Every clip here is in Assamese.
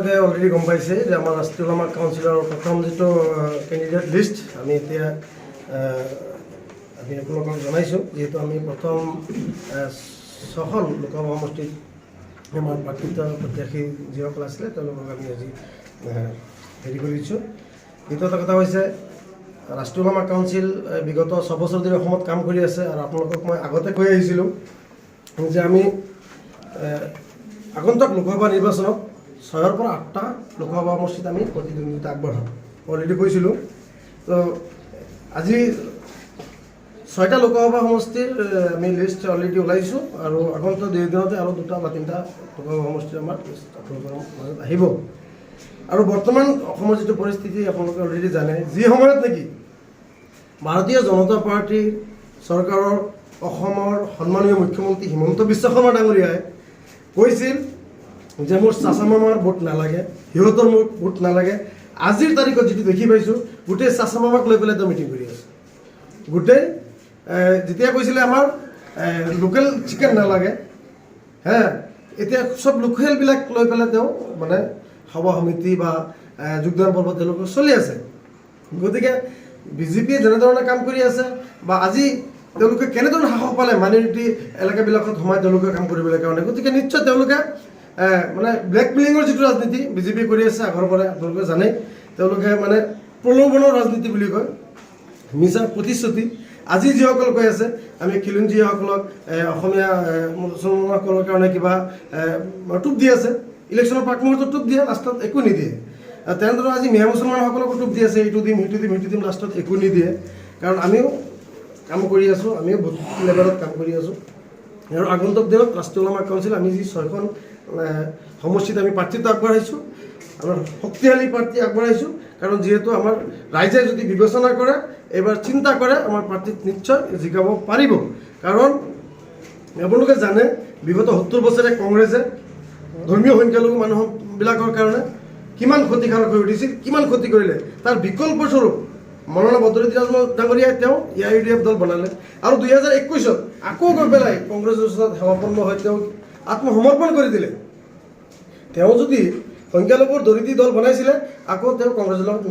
আপোনালোকে অলৰেডি গম পাইছে যে আমাৰ ৰাষ্ট্ৰীয় ওলামা কাউন্সিলৰ প্ৰথম যিটো কেণ্ডিডেট লিষ্ট আমি এতিয়া আমি আপোনালোকক জনাইছোঁ, যিহেতু আমি প্ৰথম 6খন লোকসভা সমষ্টিত আমাৰ প্ৰাৰ্থিত প্ৰত্যাশী যিসকল আছিলে তেওঁলোকক আমি আজি হেৰি কৰিছোঁ। দ্বিতীয় কথা হৈছে ৰাষ্ট্ৰীয় ওলামা কাউন্সিল বিগত 6 বছৰ ধৰি অসমত কাম কৰি আছে আৰু আপোনালোকক মই আগতে কৈ আহিছিলোঁ যে আমি আগন্তুক লোকসভা নিৰ্বাচনত 6ৰ পৰা 8টা লোকসভা সমষ্টিত আমি প্ৰতিদ্বন্দ্বিতা আগবঢ়াম অলৰেডি কৈছিলোঁ। তো আজি 6টা লোকসভা সমষ্টিৰ আমি লিষ্ট অলৰেডি ওলাইছোঁ আৰু আগন্তুক 2 দিনতে আৰু 2টা বা 3টা লোকসভা সমষ্টি আমাৰ আপোনালোকৰ মাজত আহিব। আৰু বৰ্তমান অসমৰ যিটো পৰিস্থিতি আপোনালোকে অলৰেডি জানে, যি সময়ত নেকি ভাৰতীয় জনতা পাৰ্টীৰ চৰকাৰৰ অসমৰ সন্মানীয় মুখ্যমন্ত্ৰী হিমন্ত বিশ্ব শৰ্মা ডাঙৰীয়াই কৈছিল যে মোৰ চাচা মামাৰ ভোট নালাগে, সিহঁতৰ মোৰ ভোট নালাগে। আজিৰ তাৰিখত যিটো দেখি পাইছোঁ, গোটেই চাচা মামাক লৈ পেলাই তেওঁ মিটিং কৰি আছে। গোটেই যেতিয়া কৈছিলে আমাৰ লোকেল চিকেন নালাগে, এতিয়া চব লোকেলবিলাক লৈ পেলাই তেওঁ মানে সভা সমিতি বা যোগদান পৰ্ব তেওঁলোকৰ চলি আছে। গতিকে বিজেপিয়ে যেনেধৰণে কাম কৰি আছে বা আজি তেওঁলোকে কেনেধৰণে সাহস পালে মাইনৰিটি এলেকাবিলাকত সোমাই তেওঁলোকে কাম কৰিবলৈ কাৰণে, গতিকে নিশ্চয় তেওঁলোকে মানে ব্লেকমেইলিঙৰ যিটো ৰাজনীতি বিজেপিয়ে কৰি আছে আগৰ পৰাই আপোনালোকে জানে, তেওঁলোকে মানে প্ৰলোভনৰ ৰাজনীতি বুলি কয়, মিছা প্ৰতিশ্ৰুতি। আজি যিসকল কৈ আছে আমি খিলঞ্জীসকলক অসমীয়া মুছলমানসকলৰ কাৰণে কিবা টোপ দি আছে, ইলেকশ্যনৰ প্ৰাক মুহূৰ্তত টোপ দিয়ে, লাষ্টত একো নিদিয়ে। তেনেদৰে আজি মিয়া মুছলমানসকলকো টোপ দি আছে, এইটো দিম সেইটো দিম সেইটো দিম, লাষ্টত একো নিদিয়ে। কাৰণ আমিও কাম কৰি আছোঁ, আমিও বহুত লেভেলত কাম কৰি আছোঁ। আৰু আগন্তুক দিনত ৰাষ্ট্ৰীয় ওলামা কাউন্সিল আমি যি 6খন সমষ্টিত আমি প্ৰাৰ্থিত্ব আগবঢ়াইছোঁ, আমাৰ শক্তিশালী প্ৰাৰ্থী আগবঢ়াইছোঁ। কাৰণ যিহেতু আমাৰ ৰাইজে যদি বিবেচনা কৰে, এইবাৰ চিন্তা কৰে, আমাৰ প্ৰাৰ্থীক নিশ্চয় জিকাব পাৰিব। কাৰণ আপোনালোকে জানে বিগত 70 বছৰে কংগ্ৰেছে ধৰ্মীয় সংখ্যালঘু মানুহবিলাকৰ কাৰণে কিমান ক্ষতিকাৰক হৈ উঠিছিল, কিমান ক্ষতি কৰিলে। তাৰ বিকল্পস্বৰূপ মৌলানা বদৰুদ্দিন আজমল ডাঙৰীয়াই তেওঁ AIUDF দল বনালে আৰু 2021ত আকৌ গৈ পেলাই কংগ্ৰেছৰ ওচৰত সেৱাপন্ন হৈ তেওঁ আত্মসমৰ্পণ কৰি দিলে। তেওঁ যদি সংখ্যালঘুৰ দৰিদ্ৰী দল বনাইছিলে, আকৌ তেওঁ কংগ্ৰেছৰ লগত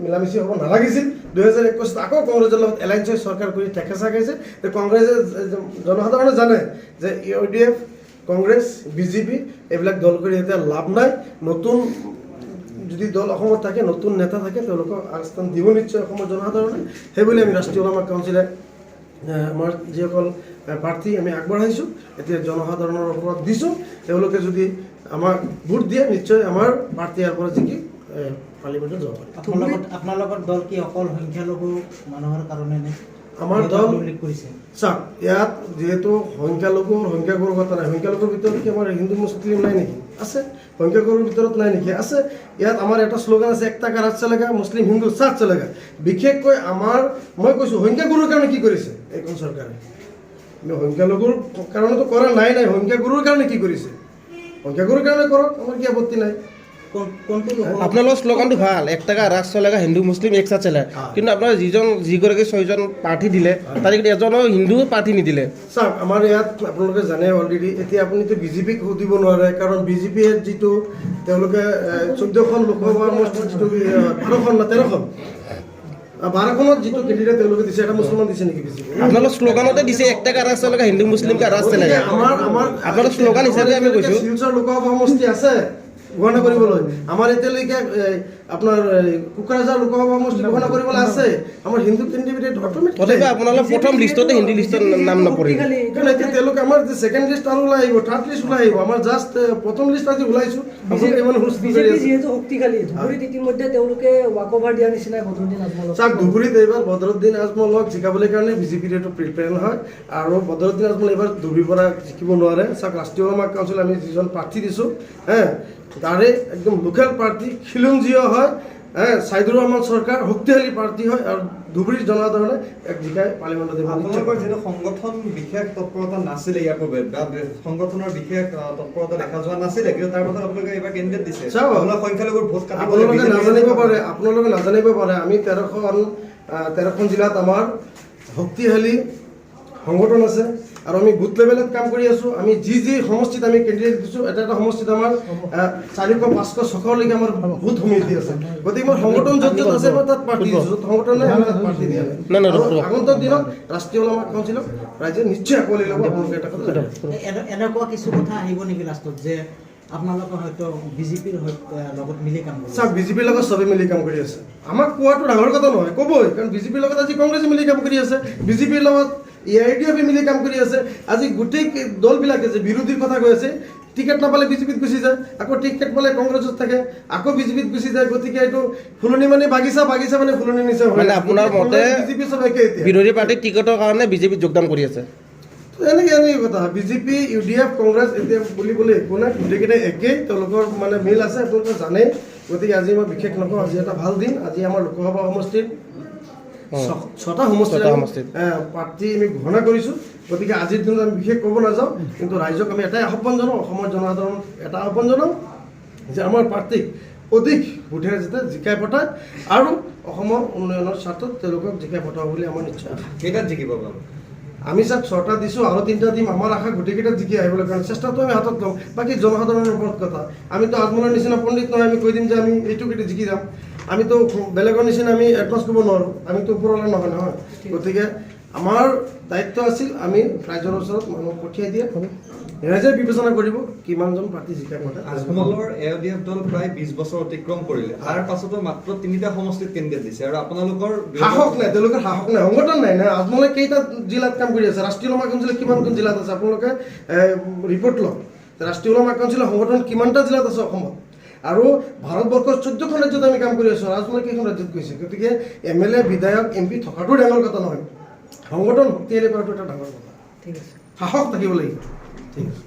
মিলামিচি হ'ব নালাগিছিল। 2021ত আকৌ কংগ্ৰেছৰ লগত এলায়েন্স হৈ চৰকাৰ কৰি ঠেকেচা খাইছে। কংগ্ৰেছে জনসাধাৰণে জানে যে AIUDF, কংগ্ৰেছ, বিজেপি এইবিলাক দল কৰি এতিয়া লাভ নাই। নতুন যদি দল অসমত থাকে, নতুন নেতা থাকে, তেওঁলোকক আগস্থান দিব নিশ্চয় অসমৰ জনসাধাৰণে। সেইবুলি আমি ৰাষ্ট্ৰীয় ওলামা কাউন্সিলে আমাৰ যিসকল প্ৰাৰ্থী আমি আগবঢ়াইছোঁ, এতিয়া জনসাধাৰণৰ ওপৰত দিছোঁ। তেওঁলোকে যদি আমাক ভোট দিয়ে, নিশ্চয় আমাৰ প্ৰাৰ্থী ইয়াৰ পৰা জিকি পাৰ্লিমেণ্টত যাব পাৰিব। আপোনালোকৰ দল কি অকল সংখ্যালঘু মানুহৰ কাৰণে নে? আমাৰ দল উল্লেখ কৰিছে চাওক, ইয়াত যিহেতু সংখ্যাগুৰুৰ কথা নাই। সংখ্যালঘুৰ ভিতৰত কি আমাৰ হিন্দু মুছলিম নাই নেকি? আছে। সংখ্যাগুৰুৰ ভিতৰত নাই নেকি? আছে। ইয়াত আমাৰ এটা শ্লোগান আছে, একটা কা ৰাজ চলেগা, মুছলিম হিন্দু সাথ চলেগা। বিশেষকৈ আমাৰ মই কৈছোঁ সংখ্যাগুৰুৰ কাৰণে কি কৰিছে এইখন চৰকাৰে? সংখ্যালঘুৰ কাৰণেতো কৰা নাই, সংখ্যাগুৰুৰ কাৰণে কি কৰিছে? সংখ্যাগুৰুৰ কাৰণে কৰক, আমাৰ কি আপত্তি নাই। আপোনালোকৰ শ্লোগানটো ভাল, এক টাকা ৰাজ চলেগা, হিন্দু মুছলিম এক সাথ চলে। কিন্তু আপোনাৰ যিগৰাকী 6জন প্ৰাৰ্থী দিলে, তাৰে এজনো হিন্দু প্ৰাৰ্থী নিদিলে। চাওক, আমাৰ ইয়াত আপোনালোকে জানে অলৰেডি। এতিয়া আপুনিতো বিজেপিক সুধিব নোৱাৰে, কাৰণ বিজেপিয়ে যিটো তেওঁলোকে 14খন লোকসভা সমষ্টিত যিটো 12খন না 13খন যিটো কেণ্ডিডেট তেওঁলোকে দিছে, এটা মুছলমান দিছে নেকি বিজেপি? আপোনালোকৰ শ্লোগানতে দিছে এক টাকা ৰাজ চলেগা, হিন্দু মুছলিম কা ৰাজ চলেগা। আপোনালোকৰ শ্লোগান হিচাপে আমি কৈছোঁ। শিলচৰ লোকসভা সমষ্টি আছে ঘোষণা কৰিবলৈ, আমাৰ এতিয়ালৈকে আপোনাৰ কোকৰাঝাৰ লোকসভা সমষ্টি ঘোষণা কৰিবলৈ আছে। আমাৰ হিন্দু কেণ্ডিডেট অট'মেটিক। তথাপি আপোনালোক প্ৰথম লিষ্টতে হিন্দী লিষ্টত নাম নপৰিল। কাৰণ এতিয়া তেওঁলোকে আমাৰ যে ছেকেণ্ড লিষ্ট আৰু ওলাই আহিব, থাৰ্ড লিষ্ট ওলাই আহিব। আমাৰ জাষ্ট প্ৰথম লিষ্ট আজি ওলাইছোঁ। বিজেপি যিহেতু শক্তিশালী, ধুবুৰীত ইতিমধ্যে তেওঁলোকে ৱাকঅভাৰ দিয়াৰ নিচিনাই বদৰুদ্দিন আজমলক। চাওক, ধুবুৰীত এইবাৰ বদৰুদ্দিন আজমলক জিকাবলৈ কাৰণে বিজেপিৰ এইটো প্ৰিপেয়াৰ হয় আৰু বদৰুদ্দিন আজমল এইবাৰ ধুবুৰীৰ পৰা জিকিব নোৱাৰে। চাওক, ৰাষ্ট্ৰীয় ওলামা কাউন্সিল আমি যিজন প্ৰাৰ্থী দিছোঁ, তাৰে একদম লোকেল প্ৰাৰ্থী, খিলঞ্জীয় হয়, ছাইদুৰ ৰহমান চৰকাৰ শক্তিশালী প্ৰাৰ্থী হয় আৰু ধুবুৰীৰ জনসাধাৰণে এক জিকাই পাৰ্লিমেণ্টত দিব। আপোনালোকৰ যিটো সংগঠন বিশেষ তৎপৰতা নাছিলে ইয়াৰ পূৰ্বে, বা সংগঠনৰ বিশেষ তৎপৰতা দেখা যোৱা নাছিলে, কিন্তু তাৰ পাছত আপোনালোকে এইবাৰ কেণ্ডিডেট দিছে। সংখ্যালঘুৰ ভোট আপোনালোকে নাজানিব পাৰে আমি 13খন জিলাত আমাৰ শক্তিশালী সংগঠন আছে। আৰু আমি বুথ লেভেলত কাম কৰি আছোঁ। আমি যি সমষ্টিত আমি কেণ্ডিডেট দিছোঁ, এটা সমষ্টিত আমাৰ 400, 500, 600লৈকে আমাৰ বুথ সমিতি আছে। গতিকে মই সংগঠন য'ত য'ত আছে মই তাত পাৰ্টি দিছোঁ, য'ত সংগঠন নাই আমি তাত পাৰ্টি দিয়া নাই। আৰু আগন্তুক দিনত ৰাষ্ট্ৰীয় ওলামা কাউন্সিলক ৰাইজে নিশ্চয় আঁকোৱালি ল'ব। আপোনালোকে এটা কথা জানে। এনেকুৱা কিছু কথা আহিব নেকি লাষ্টত যে আপোনালোকে হয়তো বিজেপিৰ লগত মিলি কাম কৰিব? চাওক, বিজেপিৰ লগত চবেই মিলি কাম কৰি আছে। আমাক কোৱাটো ডাঙৰ কথা নহয়, ক'বই, কাৰণ বিজেপিৰ লগত আজি কংগ্ৰেছে মিলি কাম কৰি আছে, বিজেপিৰ লগত AIDF মিলি কাম কৰি আছে। আজি গোটেই দলবিলাকে যে বিৰোধীৰ কথা কৈ আছে, টিকেট নাপালে বিজেপিত গুচি যায়, আকৌ টিকেট পালে কংগ্ৰেছত থাকে, আকৌ বিজেপিত গুচি যায়। গতিকে এইটো ফুলনি মানে বাগিচা, বাগিচা মানে ফুলনি নিচা হয়। মানে আপোনাৰ মতে বিজেপি চব একে এতিয়া। বিৰোধী পাৰ্টিৰ টিকটৰ কাৰণে বিজেপিত যোগদান কৰি আছে। এনেকে কথা, বিজেপি, UDF, কংগ্ৰেছ এতিয়া বুলিবলৈ একো নাই, গোটেইকেইটাই একেই, তেওঁলোকৰ মানে মিল আছে, আপোনালোকে জানে। গতিকে আজি মই বিশেষ নকওঁ, আজি এটা ভাল দিন। আজি আমাৰ লোকসভা সমষ্টিত 6টা সমষ্টিত প্ৰাৰ্থী আমি ঘোষণা কৰিছোঁ। গতিকে আজিৰ দিনত আমি বিশেষ ক'ব নাযাওঁ, কিন্তু ৰাইজক আমি এটাই আহ্বান জনাওঁ, অসমৰ জনসাধাৰণক এটা আহ্বান জনাওঁ যে আমাৰ প্ৰাৰ্থীক অধিক ভোটেৰে যাতে জিকাই পঠায় আৰু অসমৰ উন্নয়নৰ স্বাৰ্থত তেওঁলোকক জিকাই পঠাব বুলি আমাৰ নিশ্চয় আশা। কেইটাত জিকিব বাৰু? আমি চাওক 6টা দিছোঁ, আৰু 3টা দিম। আমাৰ আশা গোটেইকেইটা জিকি আহিবলৈ কাৰণে চেষ্টাটো আমি হাতত ল'ম। বাকী জনসাধাৰণৰ ওপৰত কথা। আমিতো আজমলৰ নিচিনা পণ্ডিত নহয়, আমি কৈ দিম যে আমি এইটো কেইটা জিকি যাম। আমিতো বেলেগৰ নিচিনা আমি এডভান্স কৰিব নোৱাৰোঁ, আমিতো ওপৰৱালা নহয় নহয়। গতিকে আমাৰ দায়িত্ব আছিল আমি ৰাইজৰ ওচৰত মানুহ পঠিয়াই দিয়ে, ৰাইজে বিবেচনা কৰিব কিমানজন প্ৰাৰ্থী জিকাই পঠায়। আজমলৰ AIDF দল প্ৰায় 20 বছৰ অতিক্ৰম কৰিলে, তাৰ পাছতো মাত্ৰ 3টা সমষ্টিত কেণ্ডিডেট দিছে, আৰু আপোনালোকৰ সাহস নাই, তেওঁলোকৰ সাহস নাই, সংগঠন নাই না। আজমলে কেইটা জিলাত কাম কৰি আছে, ৰাষ্ট্ৰীয় ওলামা কাউন্সিলে কিমানখন জিলাত আছে, আপোনালোকে ৰিপৰ্ট লওক। ৰাষ্ট্ৰীয় ওলামা কাউন্সিলৰ সংগঠন কিমানটা জিলাত আছে অসমত, আৰু ভাৰতবৰ্ষৰ 14খন ৰাজ্যত আমি কাম কৰি আছোঁ। আজমলে কেইখন ৰাজ্যত গৈছে। গতিকে MLA, বিধায়ক, MP থকাটো ডাঙৰ কথা নহয়, সংগঠন শক্তিশালী কৰাটো এটা ডাঙৰ কথা। ঠিক আছে। সাহস থাকিব লাগিব। ঠিক আছে।